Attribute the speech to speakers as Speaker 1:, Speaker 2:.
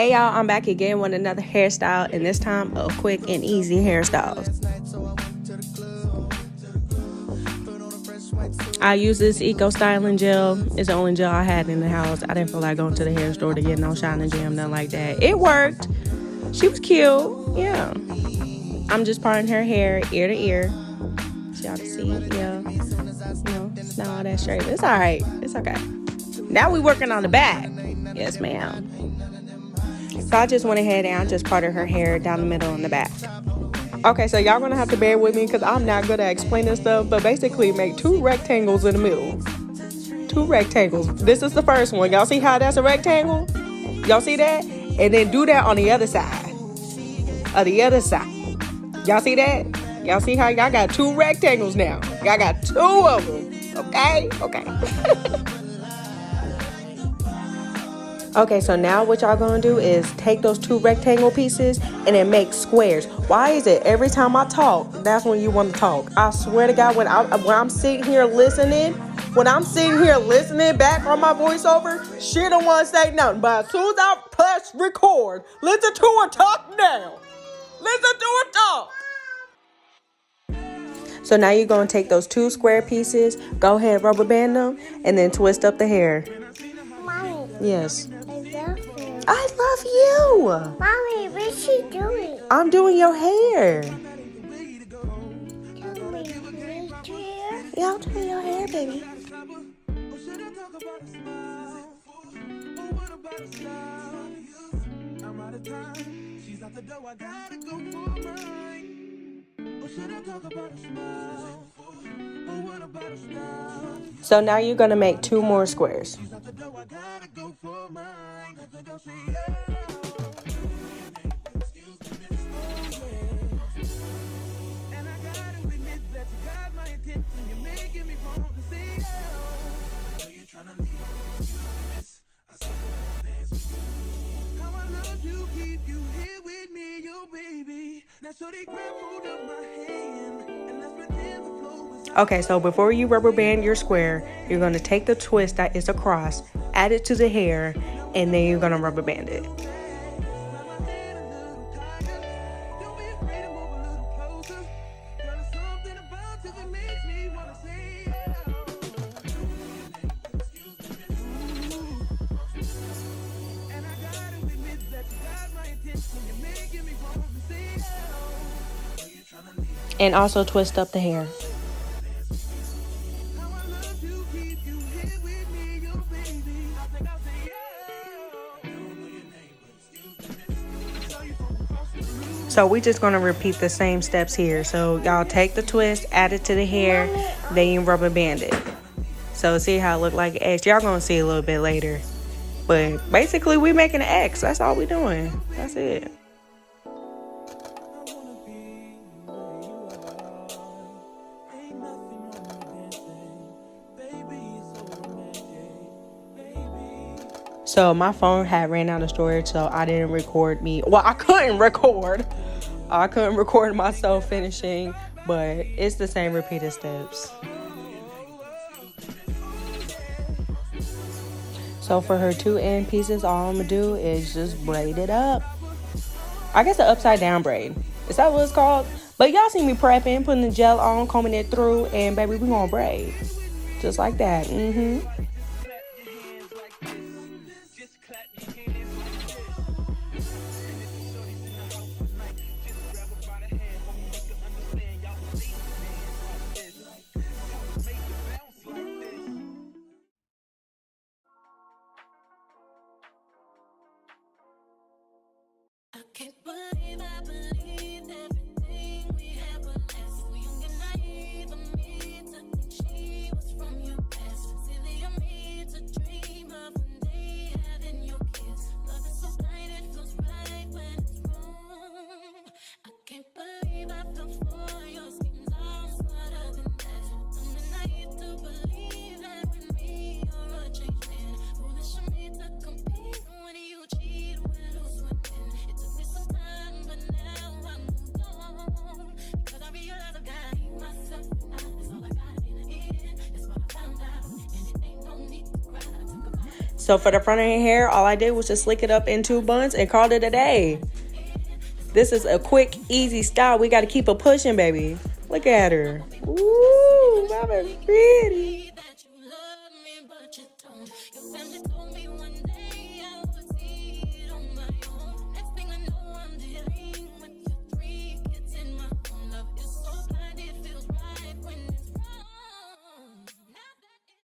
Speaker 1: Hey y'all, I'm back again with another hairstyle, and this time a quick and easy hairstyle. I use this Eco Styling gel. It's the only gel I had in the house. I didn't feel like going to the hair store to get no shining gel, nothing like that. It worked. She was cute. Yeah. I'm just parting her hair ear to ear. So y'all can see. Yeah. It's not all that straight. It's all right. It's okay. Now we working on the back. Yes, ma'am. So I just went ahead and I just parted her hair down the middle and the back. Okay, so y'all gonna have to bear with me because I'm not good at explaining stuff, but basically make two rectangles in the middle. Two rectangles. This is the first one. Y'all see how that's a rectangle? Y'all see that? And then do that on the other side. Y'all see that? Y'all see how y'all got two rectangles now? Y'all got two of them. Okay? Okay, so now what y'all gonna do is take those two rectangle pieces and then make squares. Why is it every time I talk, that's when you want to talk? I swear to God, when I'm sitting here listening back on my voiceover, she don't want to say nothing. But as soon as I push record, listen to her talk now. Listen to her talk. So now you're gonna take those two square pieces, go ahead, rubber band them, and then twist up the hair.
Speaker 2: Mommy.
Speaker 1: Yes.
Speaker 2: I love you.
Speaker 1: I love you.
Speaker 2: Mommy, what's she doing?
Speaker 1: I'm doing your hair.
Speaker 2: Tell me, hair?
Speaker 1: Yeah, I'm doing your hair, baby. So now you're gonna make two more squares. Okay, so before you rubber band your square, you're going to take the twist that is across, add it to the hair, and then you're going to rubber band it. And also twist up the hair. So we're just going to repeat the same steps here. So y'all take the twist, add it to the hair, then you rubber band it. So see how it look like an X. Y'all going to see a little bit later. But basically we making an X. That's all we doing. That's it. So my phone had ran out of storage, so I didn't record me. Well, I couldn't record myself finishing, but it's the same repeated steps. So for her two end pieces, all I'm gonna do is just braid it up. I guess an upside down braid. Is that what it's called? But y'all see me prepping, putting the gel on, combing it through, and baby, we gonna braid. Just like that.
Speaker 3: I can't believe I believed everything we had was less. So young and naive of me to think she was from your past. Silly of me to dream of one day having your kiss. Love is so blind, it feels right when it's wrong. I can't believe I fell for your schemes. I'm smarter than that. Dumb and naive to believe that with me you're a changed man. Foolish of me to compete when you cheat, when lose, when win. It took me some time, but now I'm moved on.
Speaker 1: So for the front of her hair, all I did was just slick it up in 2 buns and called it a day. This is a quick, easy style. We got to keep her pushing, baby. Look at her. Ooh, mama's pretty.
Speaker 3: That you love me, but you don't. Your family told me one day